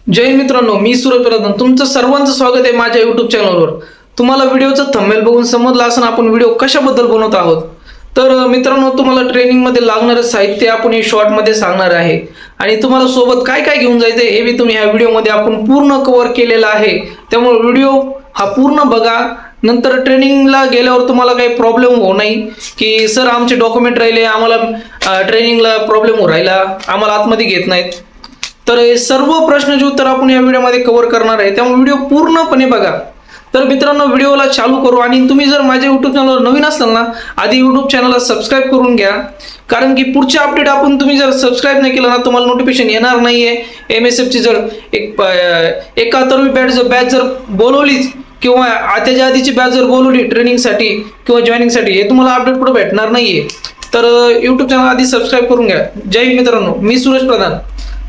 जय हिंद मित्रांनो, मी सूरज प्रधान तुमचं सर्वांचं स्वागत आहे माझ्या YouTube चॅनलवर। तुम्हाला व्हिडिओचं थंबनेल बघून समजलं असेल आपण व्हिडिओ कशाबद्दल बनवत आहोत। तर मित्रांनो, तुम्हाला ट्रेनिंग मध्ये लागणारे साहित्य आपण हे शॉर्ट मध्ये सांगणार आहे आणि तुम्हाला सोबत काय काय घेऊन जायचं हे भी तुम्ही या व्हिडिओ मध्ये आपण पूर्ण कव्हर केलेला आहे। त्यामुळे व्हिडिओ हा पूर्ण बघा, नंतर ट्रेनिंगला गेल्यावर तुम्हाला काही प्रॉब्लेम होऊ नये की सर आमचे डॉक्युमेंट राहिले, आम्हाला ट्रेनिंगला प्रॉब्लेम हो राहिला, आम्हाला आतमध्ये घेत नाहीत। तर हे सर्व प्रश्नाचे उत्तर आपण या व्हिडिओमध्ये कव्हर करणार आहे, त्यामुळे व्हिडिओ पूर्णपणे बघा। तर मित्रांनो, व्हिडिओला चालू करू आणि तुम्ही जर माझ्या YouTube चॅनलवर नवीन असाल ना, आधी YouTube चॅनलला सबस्क्राइब करून घ्या, कारण की पुढचे अपडेट आपण तुम्ही जर सबस्क्राइब नाही केलं ना तुम्हाला नोटिफिकेशन येणार नाहीये। MSF ची जर 71वी बॅच जर बोलवलीच किंवा त्याच्या आधीची बॅच जर बोलवली ट्रेनिंगसाठी किंवा जॉइनिंगसाठी, हे तुम्हाला अपडेट पुढे भेटणार नाहीये। तर YouTube चॅनल आधी सबस्क्राइब करून घ्या। जय हिंद मित्रांनो, मी सूरज प्रधान।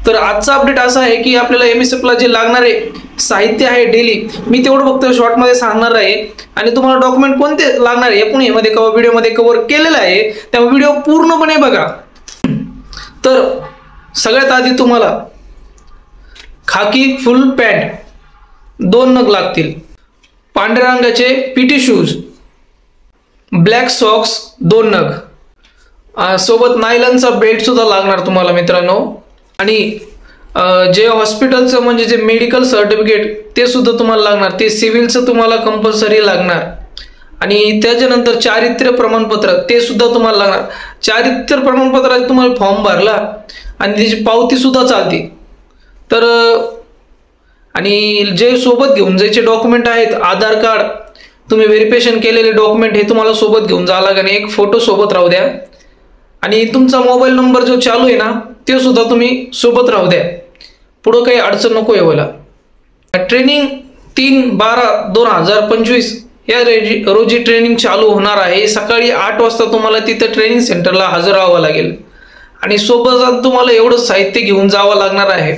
तर आजचा अपडेट असा आहे की आपल्याला MSF ला जे लागणारे साहित्य आहे डेली, मी तेवढं फक्त शॉर्ट मध्ये सांगणार आहे आणि तुम्हाला डॉक्युमेंट कोणते लागणार आहे पण यामध्ये व्हिडिओ मध्ये कव्हर केलेलं आहे, त्यामुळे व्हिडिओ पूर्णपणे बघा। तर सगळ्यात आधी तुम्हाला खाकी फुल पॅन्ट 2 नग लागतील, पांढऱ्या रंगाचे PT शूज, ब्लॅक सॉक्स 2 नग, सोबत नायलॉनचा बेल्ट सुद्धा लागणार तुम्हाला मित्रांनो। आणि जे हॉस्पिटलचं म्हणजे जे मेडिकल सर्टिफिकेट ते सुद्धा तुम्हाला लागणार, ते सिव्हिलचं तुम्हाला कंपल्सरी लागणार। आणि त्याच्यानंतर चारित्र्य प्रमाणपत्र ते सुद्धा तुम्हाला लागणार। चारित्र्य प्रमाणपत्राचा तुम्हाला फॉर्म भरला आणि त्याची पावती सुद्धा चालते। तर आणि जे सोबत घेऊन जायचे डॉक्युमेंट आहेत, आधार कार्ड, तुम्ही व्हेरिफिकेशन केलेले डॉक्युमेंट हे तुम्हाला सोबत घेऊन जावं लागेल आणि एक फोटो सोबत राहू द्या। आणि तुमचा मोबाईल नंबर जो चालू आहे ना ते सुद्धा तुम्ही सोबत राहू द्या, पुढे काही अडचण नको यायला। ट्रेनिंग 3/12/2025 या रोजी ट्रेनिंग चालू होणार आहे। सकाळी 8 वाजता तुम्हाला तिथे ट्रेनिंग सेंटरला हजर राहावं लागेल आणि सोबत तुम्हाला एवढं साहित्य घेऊन जावं लागणार आहे।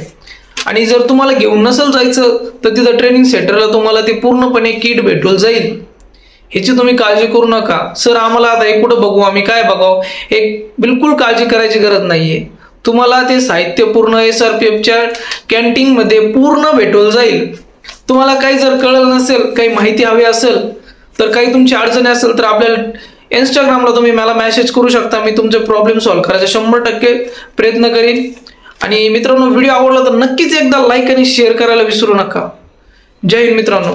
आणि जर तुम्हाला घेऊन नसेल जायचं तर तिथे ट्रेनिंग सेंटरला तुम्हाला ते पूर्णपणे किट भेटून जाईल, ह्याची तुम्ही काळजी करू नका। सर आम्हाला आता हे कुठं बघू, आम्ही काय बघावं, एक बिलकुल काळजी करायची गरज नाहीये। तुम्हाला ते साहित्य पूर्ण SRPFच्या कॅन्टीन मध्ये पूर्ण भेटून जाईल। तुम्हाला काही जर कळलं नसेल, काही माहिती हवी असेल, तर काही तुमची अडचणी असेल तर आपल्याला Instagramला तुम्ही मला मेसेज करू शकता, मी तुमचे प्रॉब्लेम सॉल्व्ह करायचा 100% प्रयत्न करीन। आणि मित्रांनो, व्हिडिओ आवडला तर नक्कीच एकदा लाईक आणि शेअर करायला विसरू नका। जय हिंद मित्रांनो।